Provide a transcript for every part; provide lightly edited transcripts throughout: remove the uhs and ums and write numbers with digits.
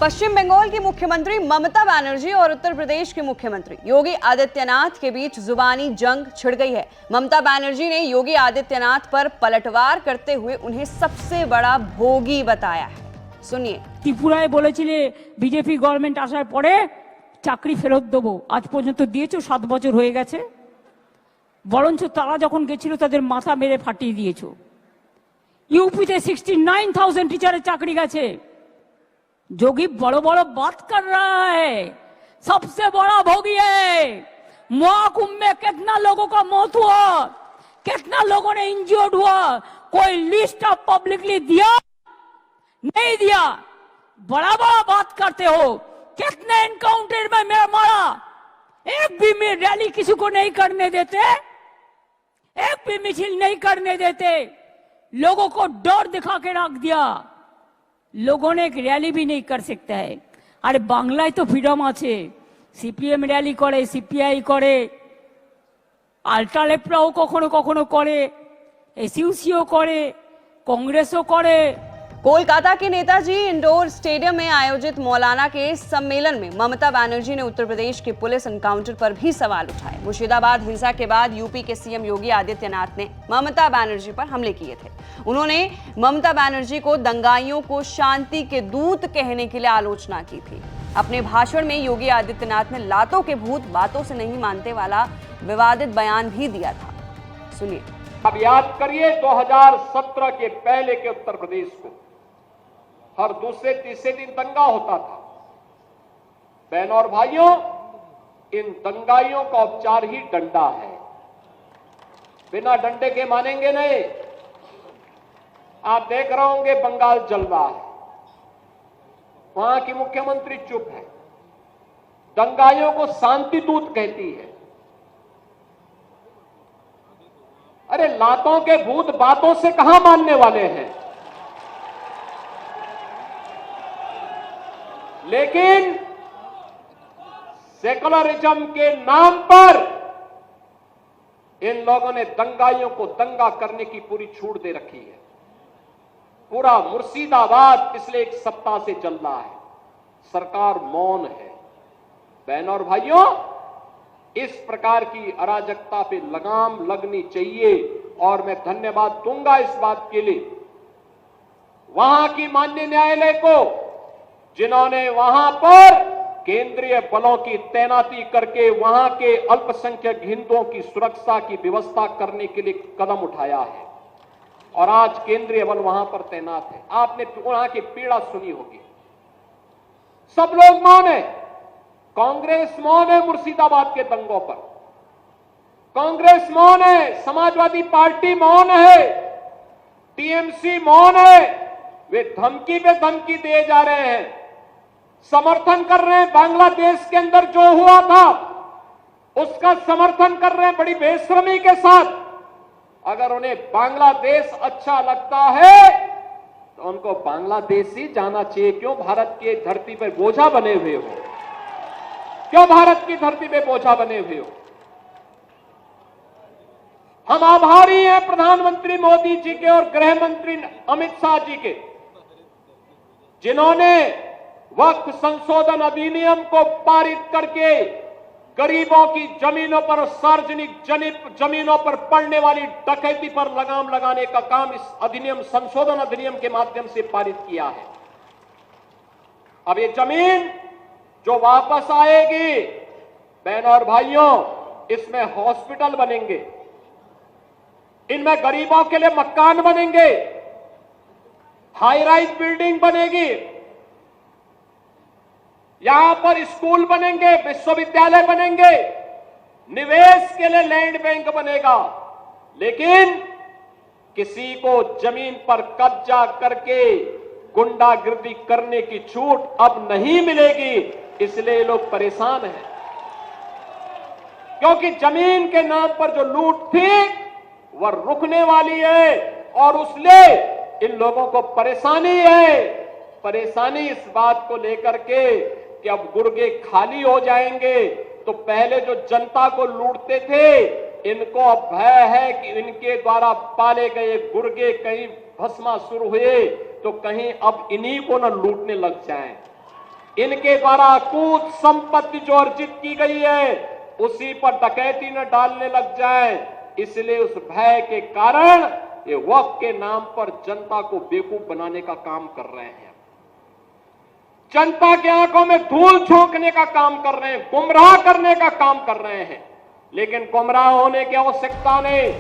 पश्चिम बंगाल की मुख्यमंत्री ममता बनर्जी और उत्तर प्रदेश के मुख्यमंत्री योगी आदित्यनाथ के बीच जुबानी जंग छिड़ गई है। ममता बनर्जी ने योगी आदित्यनाथ पर पलटवार करते हुए उन्हें सबसे बड़ा भोगी बताया है। सुनिए। त्रिपुराয় বলেছিলে বিজেপি গভর্নমেন্ট আসার পরে চাকরি ফেরত দেবো, আজ পর্যন্ত দিয়েছো, 7 বছর হয়ে গেছে। বরঞ্চ তারা যখন গেছিল তাদের মাথা মেরে ফাটিয়ে দিয়েছো। यूपीতে 69,000 टीचर चाकरी गए। जोगी बड़ो बड़ो बात कर रहा है, सबसे बड़ा भोगी है। महाकुंभ में कितना लोगों का मौत हुआ, कितना लोगों ने इंजर्ड हुआ, कोई लिस्ट ऑफ पब्लिकली दिया नहीं दिया। बड़ा बड़ा बात करते हो। कितने एनकाउंटर में मैं मारा, एक भी में रैली किसी को नहीं करने देते, एक भी मिছিল नहीं करने देते, लोगों को डर दिखा के रख दिया। लोगों ने एक रैली भी नहीं कर सकता है। अरे बांग्लाয় तो फ्रीडम আছে, সিপিএম র‍্যালি করে, সিপিআই করে, আল্ট্রালেফরাও কখনো কখনো করে, এসইউসিও করে, कांग्रेसও করে। कोलकाता के नेताजी इंडोर स्टेडियम में आयोजित मौलाना के सम्मेलन में ममता बनर्जी ने उत्तर प्रदेश के पुलिस एनकाउंटर पर भी सवाल उठाए। मुर्शिदाबाद हिंसा के बाद यूपी के सीएम योगी आदित्यनाथ ने ममता बनर्जी पर हमले किए थे। उन्होंने ममता बनर्जी को दंगाइयों को शांति के दूत कहने के लिए आलोचना की थी। अपने भाषण में योगी आदित्यनाथ ने लातों के भूत बातों से नहीं मानते वाला विवादित बयान भी दिया था। सुनिए। अब याद करिए 2017 के पहले के उत्तर प्रदेश को हर दूसरे तीसरे दिन दंगा होता था। बहनों और भाइयों, इन दंगाइयों का उपचार ही डंडा है। बिना डंडे के मानेंगे नहीं। आप देख रहे होंगे बंगाल जल रहा है, वहां की मुख्यमंत्री चुप है, दंगाइयों को शांति दूत कहती है। अरे लातों के भूत बातों से कहां मानने वाले हैं। लेकिन सेकुलरिज्म के नाम पर इन लोगों ने दंगाइयों को दंगा करने की पूरी छूट दे रखी है। पूरा मुर्शिदाबाद पिछले 1 सप्ताह से चल रहा है, सरकार मौन है। बहनों और भाइयों, इस प्रकार की अराजकता पे लगाम लगनी चाहिए और मैं धन्यवाद दूंगा इस बात के लिए वहां की माननीय न्यायालय को, जिन्होंने वहां पर केंद्रीय बलों की तैनाती करके वहां के अल्पसंख्यक हिंदुओं की सुरक्षा की व्यवस्था करने के लिए कदम उठाया है और आज केंद्रीय बल वहां पर तैनात है। आपने वहां की पीड़ा सुनी होगी। सब लोग मौन है। कांग्रेस मौन है मुर्शिदाबाद के दंगों पर, कांग्रेस मौन है, समाजवादी पार्टी मौन है, टीएमसी मौन है। वे धमकी पे धमकी दिए जा रहे हैं, समर्थन कर रहे हैं। बांग्लादेश के अंदर जो हुआ था उसका समर्थन कर रहे हैं बड़ी बेशर्मी के साथ। अगर उन्हें बांग्लादेश अच्छा लगता है तो उनको बांग्लादेश ही जाना चाहिए। क्यों भारत की धरती पर बोझा बने हुए हो, क्यों भारत की धरती पे बोझा बने हुए हो। हम आभारी हैं प्रधानमंत्री मोदी जी के और गृह मंत्री अमित शाह जी के, जिन्होंने वक्फ संशोधन अधिनियम को पारित करके गरीबों की जमीनों पर, सार्वजनिक जमीनों पर पड़ने वाली डकैती पर लगाम लगाने का काम इस अधिनियम, संशोधन अधिनियम के माध्यम से पारित किया है। अब ये जमीन जो वापस आएगी, बहनों और भाइयों, इसमें हॉस्पिटल बनेंगे, इनमें गरीबों के लिए मकान बनेंगे, हाई राइज बिल्डिंग बनेगी, यहां पर स्कूल बनेंगे, विश्वविद्यालय बनेंगे, निवेश के लिए लैंड बैंक बनेगा। लेकिन किसी को जमीन पर कब्जा करके गुंडागिर्दी करने की छूट अब नहीं मिलेगी। इसलिए लोग परेशान हैं, क्योंकि जमीन के नाम पर जो लूट थी वह रुकने वाली है और उसलिए इन लोगों को परेशानी है। परेशानी इस बात को लेकर के कि अब गुर्गे खाली हो जाएंगे। तो पहले जो जनता को लूटते थे, इनको अब भय है कि इनके द्वारा पाले गए गुर्गे कहीं भस्मासुर हुए तो कहीं अब इन्हीं को न लूटने लग जाएं। इनके द्वारा अकूत संपत्ति जो अर्जित की गई है उसी पर डकैती न डालने लग जाए, इसलिए उस भय के कारण ये वक्फ के नाम पर जनता को बेवकूफ बनाने का काम कर रहे हैं, जनता की आंखों में धूल झोंकने का काम कर रहे हैं, गुमराह करने का काम कर रहे हैं। लेकिन गुमराह होने की आवश्यकता नहीं।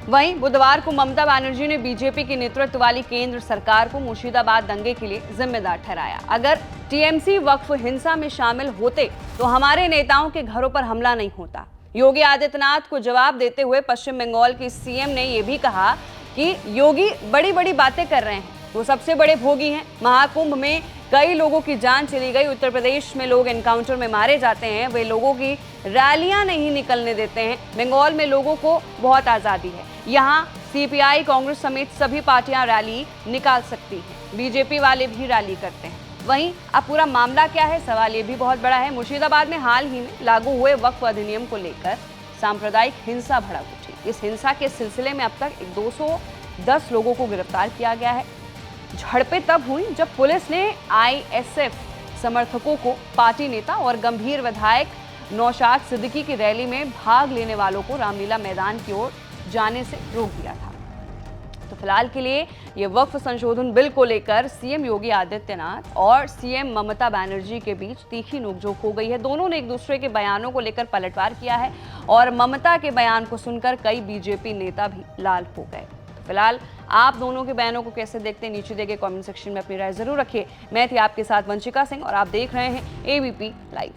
वहीं बुधवार को ममता बनर्जी ने बीजेपी के नेतृत्व वाली केंद्र सरकार को मुर्शिदाबाद दंगे के लिए जिम्मेदार ठहराया। अगर टीएमसी वक्फ हिंसा में शामिल होते तो हमारे नेताओं के घरों पर हमला नहीं होता। योगी आदित्यनाथ को जवाब देते हुए पश्चिम बंगाल के सीएम ने यह भी कहा कि योगी बड़ी बड़ी बातें कर रहे हैं, वो सबसे बड़े भोगी हैं। महाकुंभ में कई लोगों की जान चली गई, उत्तर प्रदेश में लोग एनकाउंटर में मारे जाते हैं, वे लोगों की रैलियां नहीं निकलने देते हैं। बंगाल में लोगों को बहुत आज़ादी है, यहाँ सीपीआई कांग्रेस समेत सभी पार्टियां रैली निकाल सकती हैं, बीजेपी वाले भी रैली करते हैं। वहीं अब पूरा मामला क्या है, सवाल ये भी बहुत बड़ा है। मुर्शिदाबाद में हाल ही में लागू हुए वक्फ अधिनियम को लेकर सांप्रदायिक हिंसा भड़क उठी। इस हिंसा के सिलसिले में अब तक 210 लोगों को गिरफ्तार किया गया है। झड़पें तब हुई जब पुलिस ने आईएसएफ समर्थकों को, पार्टी नेता और गंभीर विधायक नौशाद सिद्दीकी की रैली में भाग लेने वालों को रामलीला मैदान की ओर जाने से रोक दिया था। तो फिलहाल के लिए ये वक्फ संशोधन बिल को लेकर सीएम योगी आदित्यनाथ और सीएम ममता बनर्जी के बीच तीखी नोकझोंक हो गई है। दोनों ने एक दूसरे के बयानों को लेकर पलटवार किया है और ममता के बयान को सुनकर कई बीजेपी नेता भी लाल हो गए। फिलहाल आप दोनों के बयानों को कैसे देखते हैं, नीचे दिए गए कमेंट सेक्शन में अपनी राय जरूर रखिए। मैं थी आपके साथ वंशिका सिंह और आप देख रहे हैं एबीपी लाइव।